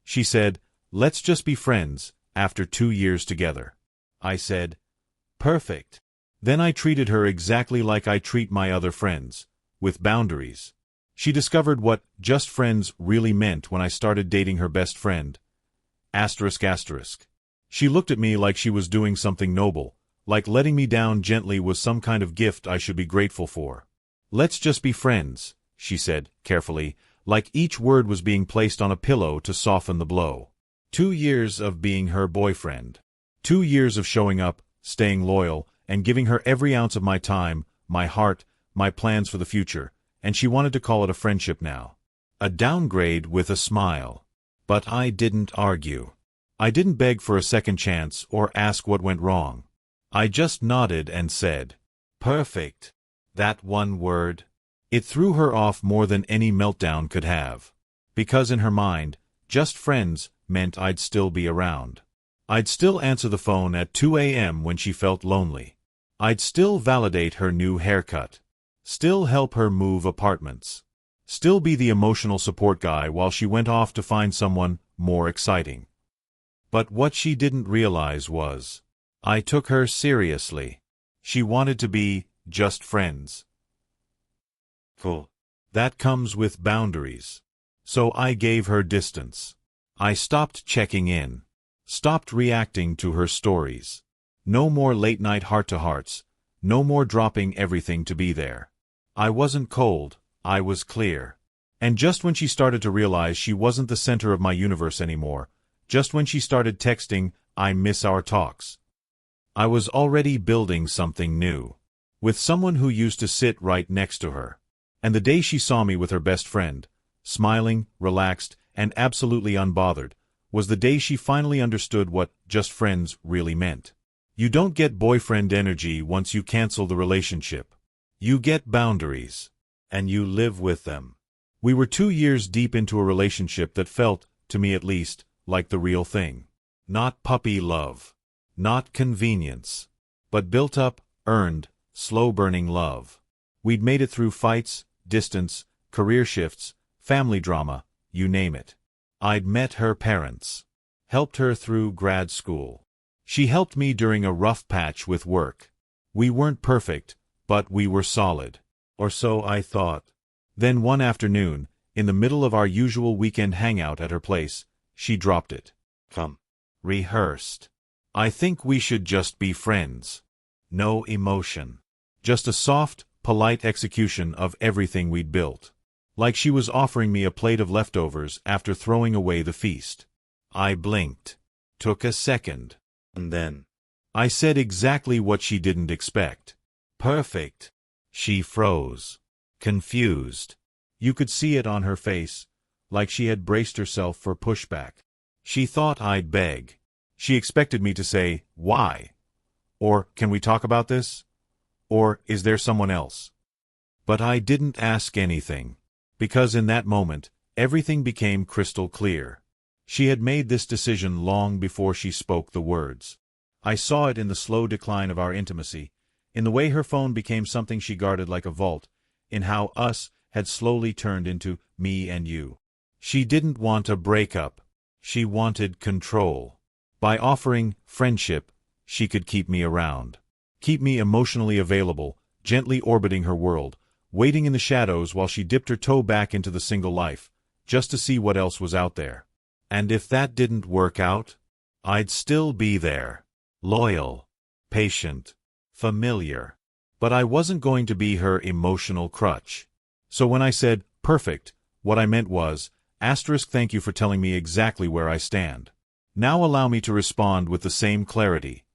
She said, "Let's just be friends, after 2 years together." I said, "Perfect." Then I treated her exactly like I treat my other friends, with boundaries. She discovered what just friends really meant when I started dating her best friend. Asterisk asterisk. She looked at me like she was doing something noble, like letting me down gently was some kind of gift I should be grateful for. "Let's just be friends," she said, carefully, like each word was being placed on a pillow to soften the blow. 2 years of being her boyfriend. 2 years of showing up, staying loyal, and giving her every ounce of my time, my heart, my plans for the future, and she wanted to call it a friendship now. A downgrade with a smile. But I didn't argue. I didn't beg for a second chance or ask what went wrong. I just nodded and said, "Perfect." That one word. It threw her off more than any meltdown could have. Because in her mind, just friends meant I'd still be around. I'd still answer the phone at 2 a.m. when she felt lonely. I'd still validate her new haircut. Still help her move apartments. Still be the emotional support guy while she went off to find someone more exciting. But what she didn't realize was, I took her seriously. She wanted to be just friends. Cool. That comes with boundaries. So I gave her distance. I stopped checking in. Stopped reacting to her stories. No more late-night heart-to-hearts. No more dropping everything to be there. I wasn't cold, I was clear. And just when she started to realize she wasn't the center of my universe anymore, just when she started texting, "I miss our talks," I was already building something new. With someone who used to sit right next to her. And the day she saw me with her best friend, smiling, relaxed, and absolutely unbothered, was the day she finally understood what just friends really meant. You don't get boyfriend energy once you cancel the relationship. You get boundaries. And you live with them. We were 2 years deep into a relationship that felt, to me at least, like the real thing. Not puppy love. Not convenience. But built up, earned, slow-burning love. We'd made it through fights, distance, career shifts, family drama, you name it. I'd met her parents. Helped her through grad school. She helped me during a rough patch with work. We weren't perfect, but we were solid. Or so I thought. Then one afternoon, in the middle of our usual weekend hangout at her place, she dropped it. Come. Rehearsed. "I think we should just be friends." No emotion. Just a soft, polite execution of everything we'd built. Like she was offering me a plate of leftovers after throwing away the feast. I blinked. Took a second. And then I said exactly what she didn't expect. "Perfect." She froze. Confused. You could see it on her face, like she had braced herself for pushback. She thought I'd beg. She expected me to say, "Why?" Or, "Can we talk about this?" Or, "Is there someone else?" But I didn't ask anything. Because in that moment, everything became crystal clear. She had made this decision long before she spoke the words. I saw it in the slow decline of our intimacy, in the way her phone became something she guarded like a vault, in how us had slowly turned into me and you. She didn't want a breakup. She wanted control. By offering friendship, she could keep me around. Keep me emotionally available, gently orbiting her world, waiting in the shadows while she dipped her toe back into the single life, just to see what else was out there. And if that didn't work out, I'd still be there. Loyal. Patient. Familiar. But I wasn't going to be her emotional crutch. So when I said, "Perfect," what I meant was, thank you for telling me exactly where I stand. Now allow me to respond with the same clarity.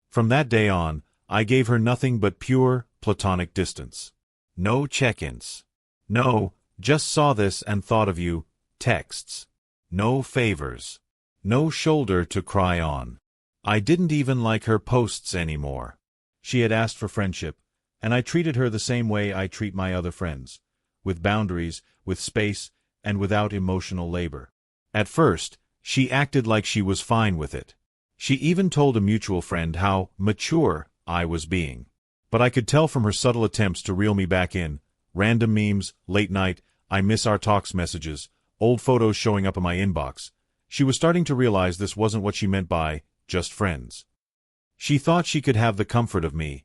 From that day on, I gave her nothing but pure, platonic distance. No check-ins. No, "just saw this and thought of you," texts. No favors. No shoulder to cry on. I didn't even like her posts anymore. She had asked for friendship, and I treated her the same way I treat my other friends, with boundaries, with space, and without emotional labor. At first, she acted like she was fine with it. She even told a mutual friend how mature I was being. But I could tell from her subtle attempts to reel me back in, random memes, late night, "I miss our talks" messages, old photos showing up in my inbox. She was starting to realize this wasn't what she meant by just friends. She thought she could have the comfort of me,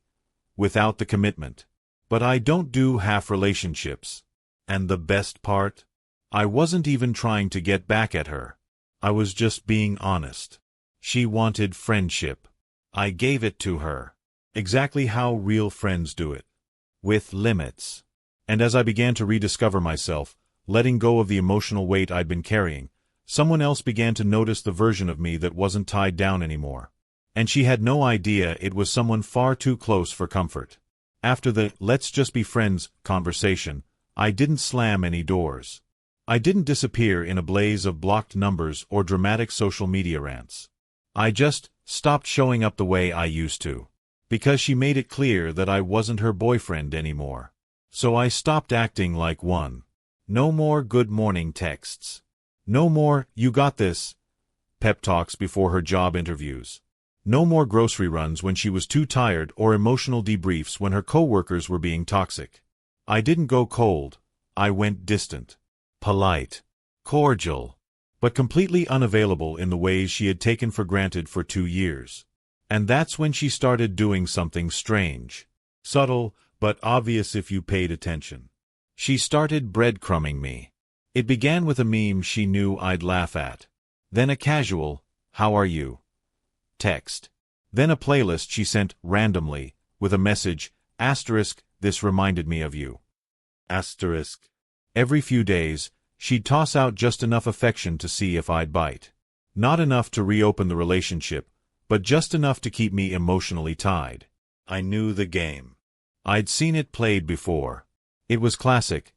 without the commitment. But I don't do half relationships. And the best part? I wasn't even trying to get back at her. I was just being honest. She wanted friendship. I gave it to her. Exactly how real friends do it. With limits. And as I began to rediscover myself, letting go of the emotional weight I'd been carrying, someone else began to notice the version of me that wasn't tied down anymore. And she had no idea it was someone far too close for comfort. After the "let's just be friends" conversation, I didn't slam any doors. I didn't disappear in a blaze of blocked numbers or dramatic social media rants. I just stopped showing up the way I used to. Because she made it clear that I wasn't her boyfriend anymore. So I stopped acting like one. No more good morning texts. No more "you got this" pep talks before her job interviews. No more grocery runs when she was too tired or emotional debriefs when her coworkers were being toxic. I didn't go cold. I went distant. Polite. Cordial. But completely unavailable in the ways she had taken for granted for 2 years. And that's when she started doing something strange. Subtle, but obvious if you paid attention. She started breadcrumbing me. It began with a meme she knew I'd laugh at. Then a casual "how are you?" text. Then a playlist she sent randomly, with a message, "this reminded me of you." Every few days, she'd toss out just enough affection to see if I'd bite. Not enough to reopen the relationship, but just enough to keep me emotionally tied. I knew the game. I'd seen it played before. It was classic.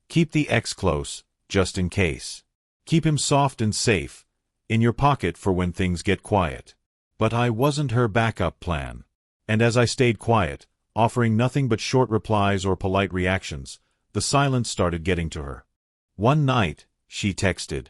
Keep the ex close, just in case. Keep him soft and safe, in your pocket for when things get quiet. But I wasn't her backup plan. And as I stayed quiet, offering nothing but short replies or polite reactions, the silence started getting to her. One night, she texted,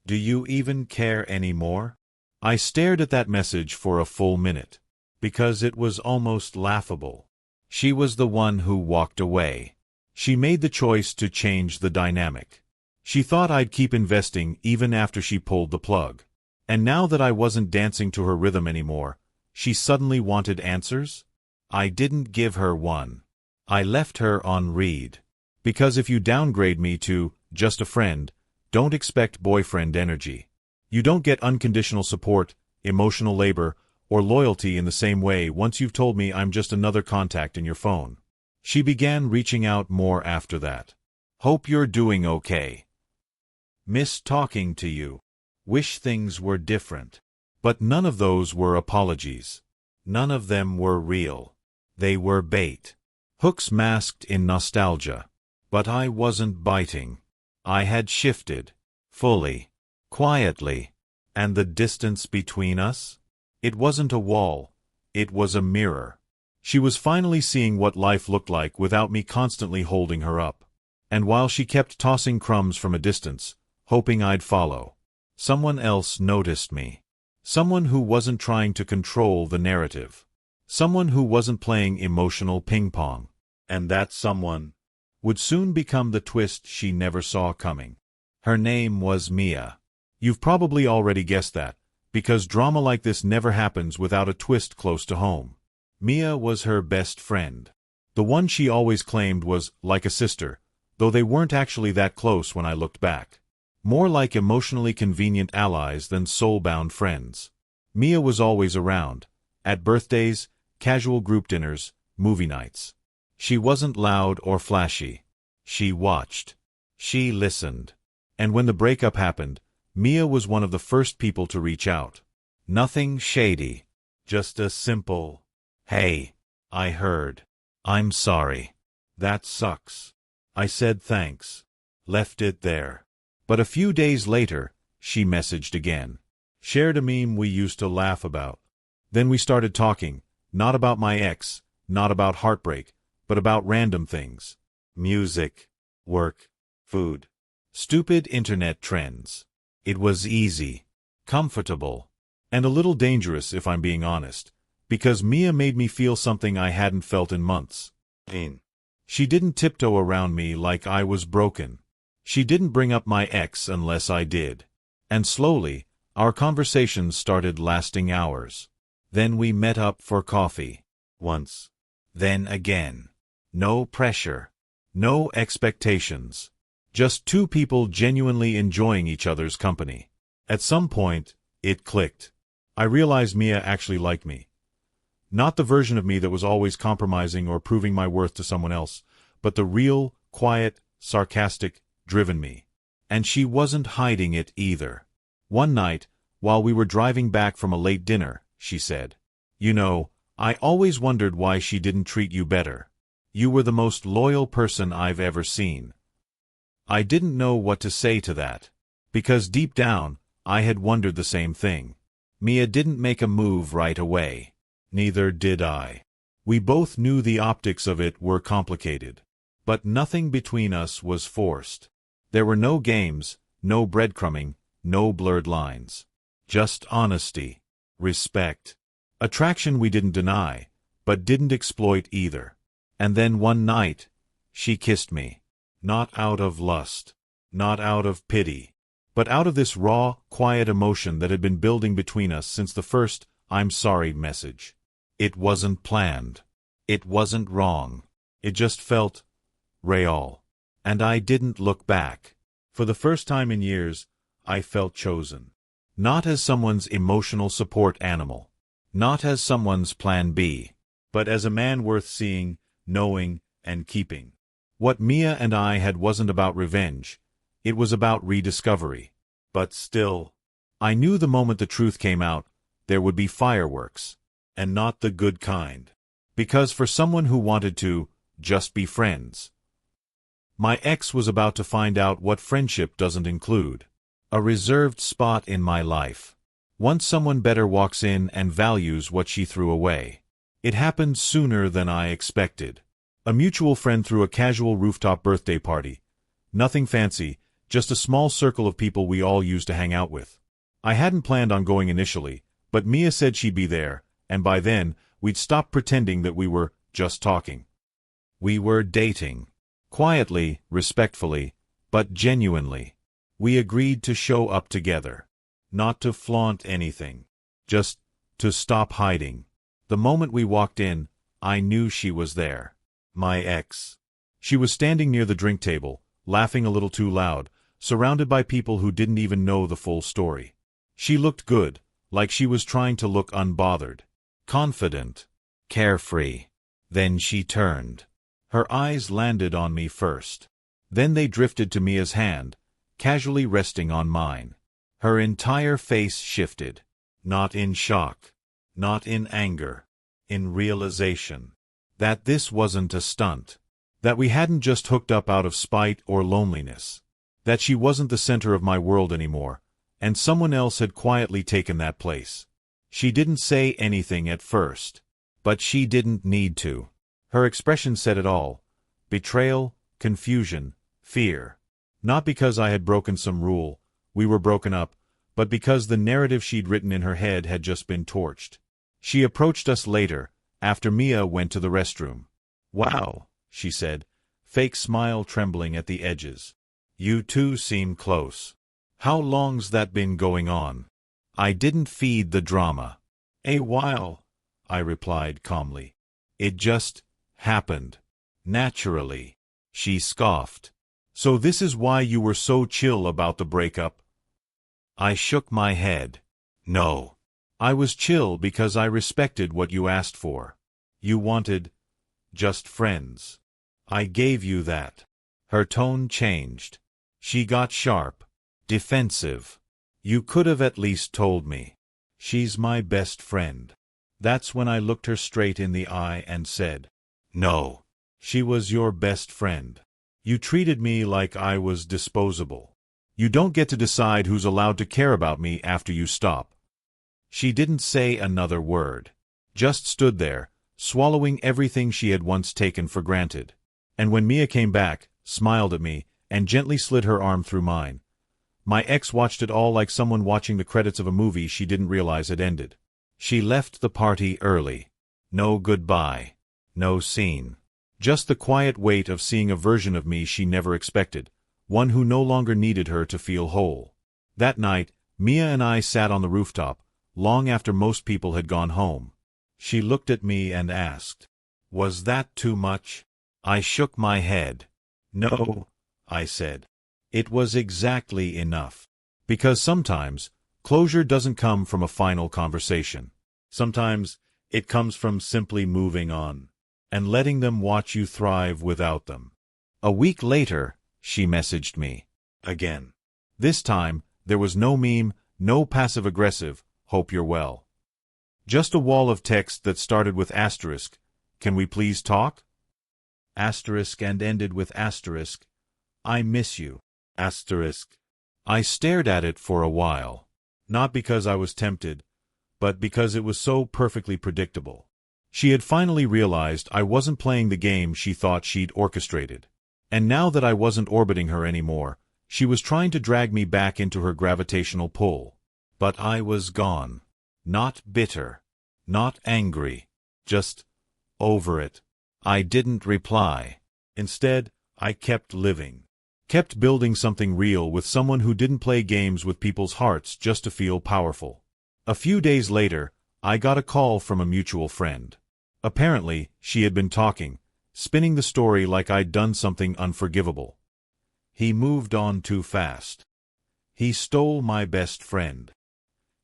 "Do you even care anymore?" I stared at that message for a full minute. Because it was almost laughable. She was the one who walked away. She made the choice to change the dynamic. She thought I'd keep investing even after she pulled the plug. And now that I wasn't dancing to her rhythm anymore, she suddenly wanted answers? I didn't give her one. I left her on read. Because if you downgrade me to just a friend, don't expect boyfriend energy. You don't get unconditional support, emotional labor, or loyalty in the same way once you've told me I'm just another contact in your phone. She began reaching out more after that. "Hope you're doing okay. Miss talking to you. Wish things were different." But none of those were apologies. None of them were real. They were bait. Hooks masked in nostalgia. But I wasn't biting. I had shifted. Fully. Quietly. And the distance between us? It wasn't a wall. It was a mirror. She was finally seeing what life looked like without me constantly holding her up. And while she kept tossing crumbs from a distance, hoping I'd follow, someone else noticed me. Someone who wasn't trying to control the narrative. Someone who wasn't playing emotional ping-pong. And that someone would soon become the twist she never saw coming. Her name was Mia. You've probably already guessed that, because drama like this never happens without a twist close to home. Mia was her best friend. The one she always claimed was like a sister, though they weren't actually that close when I looked back. More like emotionally convenient allies than soul-bound friends. Mia was always around, at birthdays, casual group dinners, movie nights. She wasn't loud or flashy. She watched. She listened. And when the breakup happened, Mia was one of the first people to reach out. Nothing shady. Just a simple, "Hey, I heard. I'm sorry. That sucks." I said thanks. Left it there. But a few days later, she messaged again. Shared a meme we used to laugh about. Then we started talking, not about my ex, not about heartbreak, but about random things. Music, work, food, stupid internet trends. It was easy, comfortable, and a little dangerous if I'm being honest, because Mia made me feel something I hadn't felt in months. She didn't tiptoe around me like I was broken. She didn't bring up my ex unless I did. And slowly, our conversations started lasting hours. Then we met up for coffee. Once. Then again. No pressure. No expectations. Just two people genuinely enjoying each other's company. At some point, it clicked. I realized Mia actually liked me. Not the version of me that was always compromising or proving my worth to someone else, but the real, quiet, sarcastic, driven me. And she wasn't hiding it either. One night, while we were driving back from a late dinner, she said, "You know, I always wondered why she didn't treat you better. You were the most loyal person I've ever seen." I didn't know what to say to that. Because deep down, I had wondered the same thing. Mia didn't make a move right away. Neither did I. We both knew the optics of it were complicated. But nothing between us was forced. There were no games, no breadcrumbing, no blurred lines. Just honesty. Respect. Attraction we didn't deny, but didn't exploit either. And then one night, she kissed me. Not out of lust. Not out of pity. But out of this raw, quiet emotion that had been building between us since the first "I'm sorry" message. It wasn't planned. It wasn't wrong. It just felt real. And I didn't look back. For the first time in years, I felt chosen. Not as someone's emotional support animal. Not as someone's plan B. But as a man worth seeing, knowing, and keeping. What Mia and I had wasn't about revenge. It was about rediscovery. But still, I knew the moment the truth came out, there would be fireworks. And not the good kind. Because for someone who wanted to just be friends, my ex was about to find out what friendship doesn't include. A reserved spot in my life. Once someone better walks in and values what she threw away. It happened sooner than I expected. A mutual friend threw a casual rooftop birthday party. Nothing fancy, just a small circle of people we all used to hang out with. I hadn't planned on going initially, but Mia said she'd be there, and by then, we'd stopped pretending that we were just talking. We were dating. Quietly, respectfully, but genuinely. We agreed to show up together. Not to flaunt anything. Just to stop hiding. The moment we walked in, I knew she was there. My ex. She was standing near the drink table, laughing a little too loud, surrounded by people who didn't even know the full story. She looked good, like she was trying to look unbothered. Confident. Carefree. Then she turned. Her eyes landed on me first. Then they drifted to Mia's hand, casually resting on mine. Her entire face shifted. Not in shock. Not in anger. In realization. That this wasn't a stunt. That we hadn't just hooked up out of spite or loneliness. That she wasn't the center of my world anymore, and someone else had quietly taken that place. She didn't say anything at first. But she didn't need to. Her expression said it all. Betrayal, confusion, fear. Not because I had broken some rule, we were broken up, but because the narrative she'd written in her head had just been torched. She approached us later, after Mia went to the restroom. "Wow," she said, fake smile trembling at the edges. "You two seem close. How long's that been going on?" I didn't feed the drama. "A while," I replied calmly. "It just happened. Naturally." She scoffed. "So this is why you were so chill about the breakup?" I shook my head. "No. I was chill because I respected what you asked for. You wanted just friends. I gave you that." Her tone changed. She got sharp. Defensive. "You could have at least told me. She's my best friend." That's when I looked her straight in the eye and said, "No. She was your best friend. You treated me like I was disposable. You don't get to decide who's allowed to care about me after you stop." She didn't say another word. Just stood there, swallowing everything she had once taken for granted. And when Mia came back, smiled at me, and gently slid her arm through mine, my ex watched it all like someone watching the credits of a movie she didn't realize had ended. She left the party early. No goodbye. No scene. Just the quiet weight of seeing a version of me she never expected. one who no longer needed her to feel whole. That night, Mia and I sat on the rooftop, long after most people had gone home. She looked at me and asked, "Was that too much?" I shook my head. "No," I said. "It was exactly enough." Because sometimes, closure doesn't come from a final conversation. Sometimes, it comes from simply moving on, and letting them watch you thrive without them. A week later, she messaged me. Again. This time, there was no meme, no passive-aggressive, "hope you're well." Just a wall of text that started with asterisk, "Can we please talk?" Asterisk and ended with asterisk, "I miss you." Asterisk. I stared at it for a while. Not because I was tempted, but because it was so perfectly predictable. She had finally realized I wasn't playing the game she thought she'd orchestrated. And now that I wasn't orbiting her anymore, she was trying to drag me back into her gravitational pull. But I was gone. Not bitter. Not angry. Just over it. I didn't reply. Instead, I kept living. Kept building something real with someone who didn't play games with people's hearts just to feel powerful. A few days later, I got a call from a mutual friend. Apparently, she had been talking, spinning the story like I'd done something unforgivable. He moved on too fast. He stole my best friend.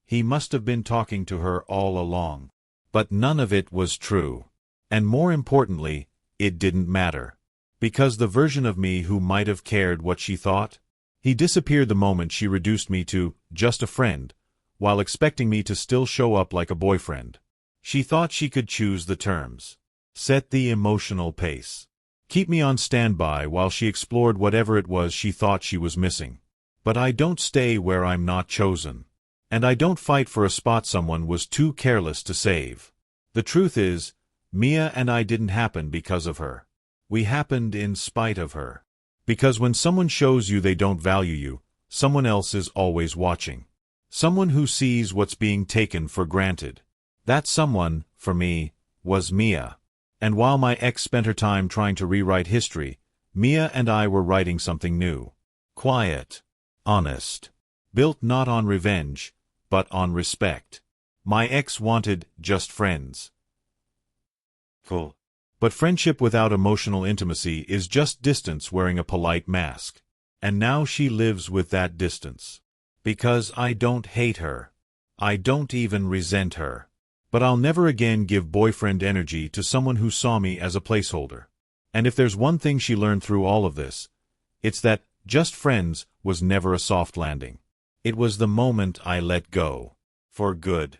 He must have been talking to her all along. But none of it was true. And more importantly, it didn't matter. Because the version of me who might have cared what she thought, he disappeared the moment she reduced me to just a friend, while expecting me to still show up like a boyfriend. She thought she could choose the terms, set the emotional pace, keep me on standby while she explored whatever it was she thought she was missing. But I don't stay where I'm not chosen. And I don't fight for a spot someone was too careless to save. The truth is, Mia and I didn't happen because of her. We happened in spite of her. Because when someone shows you they don't value you, someone else is always watching. Someone who sees what's being taken for granted. That someone, for me, was Mia. And while my ex spent her time trying to rewrite history, Mia and I were writing something new. Quiet. Honest. Built not on revenge, but on respect. My ex wanted just friends. Cool. But friendship without emotional intimacy is just distance wearing a polite mask. And now she lives with that distance. Because I don't hate her. I don't even resent her. But I'll never again give boyfriend energy to someone who saw me as a placeholder. And if there's one thing she learned through all of this, it's that just friends was never a soft landing. It was the moment I let go. For good.